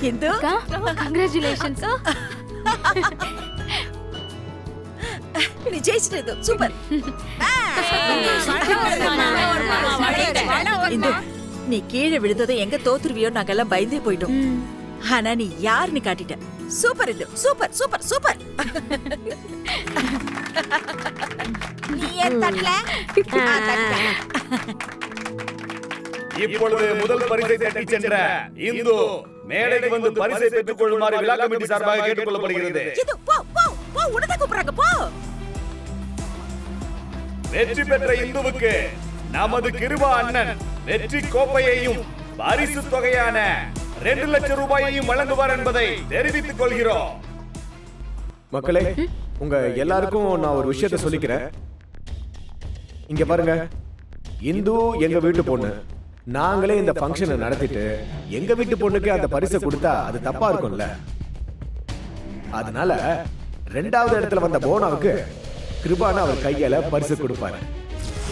Hindu congratulations. நீ ஜெயிச்சிட்டு super. Hindu நீ கீழே விழுந்ததும் எங்க தோத்துருவியோ நாங்கெல்லாம் பயந்தே போயிட்டோம். ஆனா நீ யாருன்னு காட்டிட்ட. Super Indhu, super super super. நீ ஏன் தட்டல? இப்பொழுது முதல் பரிசை தட்டி சென்ற இந்து மேடைக்கு வந்து பரிசை பெற்றுக் கொள்ளுமாறு விழா கமிட்டி சார்பாக கேட்டுக் கொள்ளப்படுகிறது. இது போ போ போ, உடனே கூப்பிடுறாங்க போ. வெற்றி பெற்ற இந்துவுக்கு நமது கிருபா அண்ணன் வெற்றி கோப்பையையும் பரிசு தொகையான 2 லட்சம் ரூபாயையும் வழங்குவார் என்பதை தெரிவித்துக் கொள்கிறோம். மக்களே, உங்க எல்லாருக்கும் நான் ஒரு விஷயத்தை சொல்லிக்கிறேன். இங்க பாருங்க, இந்து எங்க வீட்டு பொண்ணு. நாங்களே இந்த ஃபங்க்ஷனை நடத்திட்டு எங்க வீட்டு பொண்ணுக்கு அந்த பரிசை கொடுத்தா அது தப்பா இருக்கும்ல. அதனால 2வது இடத்துல வந்த போனாவுக்கு கிருபான அவர் கையால பரிசு கொடுப்பாரு.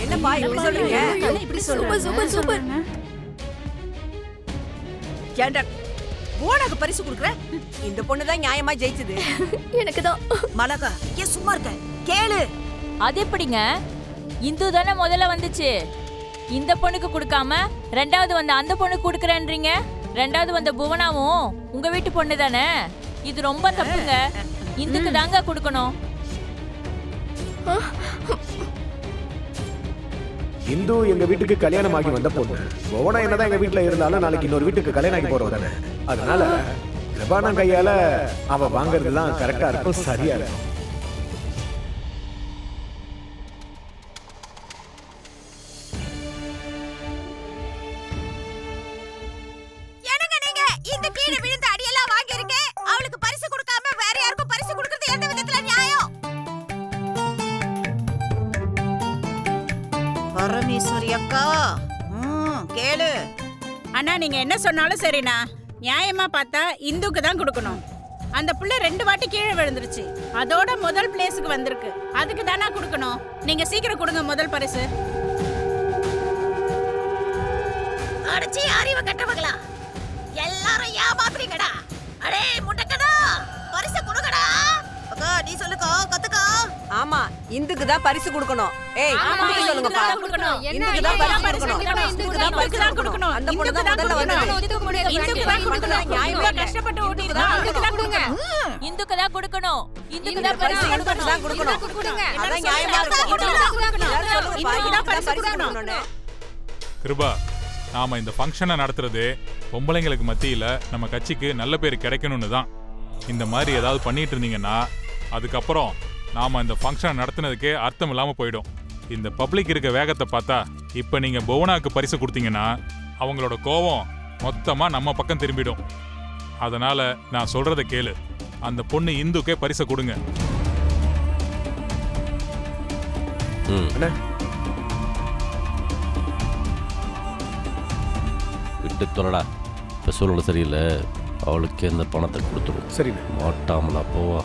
என்னப்பா இப்படி சொல்றீங்க? இப்படி சூப்பர் சூப்பர் சூப்பர். ஏன்டா போனாக்கு பரிசு கொடுக்குற? இந்த பொண்ணு தான் நியாயமா ஜெயிச்சது. எனக்கு தான். மலகா ஏன் சும்மா இருக்க? கேளு. அது எப்படிங்க? இந்து தானே முதல்ல வந்துச்சு. இந்த பொண்ணுக்கு கொடுக்காம 2வது வந்த அந்த பொண்ணுக்கு கொடுக்கறேன்றீங்க. 2வது வந்த புவனாவும் உங்க வீட்டு பொண்ணு தானே. இது ரொம்ப தப்புங்க. இந்துக்கு தாங்க கொடுக்கணும். இந்து எங்க வீட்டுக்கு கல்யாணம் ஆகி வந்த பொண்ணு. போனா என்னதான் எங்க வீட்டுல இருந்தாலும் நாளைக்கு இன்னொரு வீட்டுக்கு கல்யாணம் ஆகி போறவ தானே. அதனால கிருபான கையால அவ வாங்குறதுதான் கரெக்டா இருக்கும், சரியா இருக்கும். என்னங்க நீங்க இந்த கீழ விழுந்த அடியெல்லாம் வாங்கி இருக்க? அவளுக்கு பரிசு கொடுக்காம வேற யாருக்கும் பரிசு கொடுக்கிறது எந்த விதத்துல நியாயம்? பரமேஸ்வரி அக்கா கேளு. அண்ணா, நீங்க என்ன சொன்னாலும் சரிண்ணா. நியாயமா பார்த்தா இந்துக்கு தான் கொடுக்கணும். அந்த புள்ள 2 வாட்டி கீழே விழுந்துருச்சு. அதோட முதல் பிளேஸுக்கு வந்திருக்கு. அதுக்கு தானா கொடுக்கணும். நீங்க சீக்கிரம் கொடுங்க முதல் பரிசு. அடச்சி அறிவு கட்டவங்களா எல்லாரும் ஏமாத்துறீங்கடா. அடே முட்டக்கடா, பரிசு கொடுங்கடா. அக்கா நீ சொல்லுக்கா, கத்துக்கா. ஆமா, இந்துக்கு தான் பரிசு கொடுக்கணும். ஏய் நீ சொல்லுங்கப்பா. இந்துக்கு தான் பரிசு கொடுக்கணும். இந்துக்கு தான் பரிசு கொடுக்கணும். அந்த பொண்ணு தான் முதல்ல வந்தது. இந்துக்கு தான் கொடுக்கணும். நியாயமா கஷ்டப்பட்டு ஓட்டிருக்கா. இந்துக்கு தான் கொடுங்க. இந்துக்கு தான் கொடுக்கணும். இந்துக்கு தான் பரிசு கொடுக்கணும். அதான் நியாயமா இருக்கும். இந்துக்கு தான் பரிசு கொடுக்கணும். கிருபா, நாம இந்த ஃபங்க்ஷனை நடத்துறது பொம்பளைங்களுக்கு மத்தியில நம்ம கட்சிக்கு நல்ல பேர் கிடைக்கணும்னு தான். இந்த மாதிரி ஏதாவது பண்ணிட்டு இருந்தீங்கன்னா அதுக்கப்புறம் நாம இந்த ஃபங்க்ஷனை நடத்துனதுக்கே அர்த்தம் இல்லாம போயிடும். இந்த பப்ளிக் இருக்க வேகத்தை பார்த்தா இப்ப நீங்க புவனாக்கு பரிசு கொடுத்தீங்கன்னா அவங்களோட கோபம் மொத்தமா நம்ம பக்கம் திரும்பிடும். அதனால நான் சொல்றதை கேளு. அந்த பொண்ணு இந்துக்கே பரிசை கொடுங்க. விட்டு தொலைடா. இப்போ சூழ்நிலை சரியில்லை. அவளுக்கு இந்த பணத்தை கொடுத்துடும். சரி, மாட்டாமலா போவா.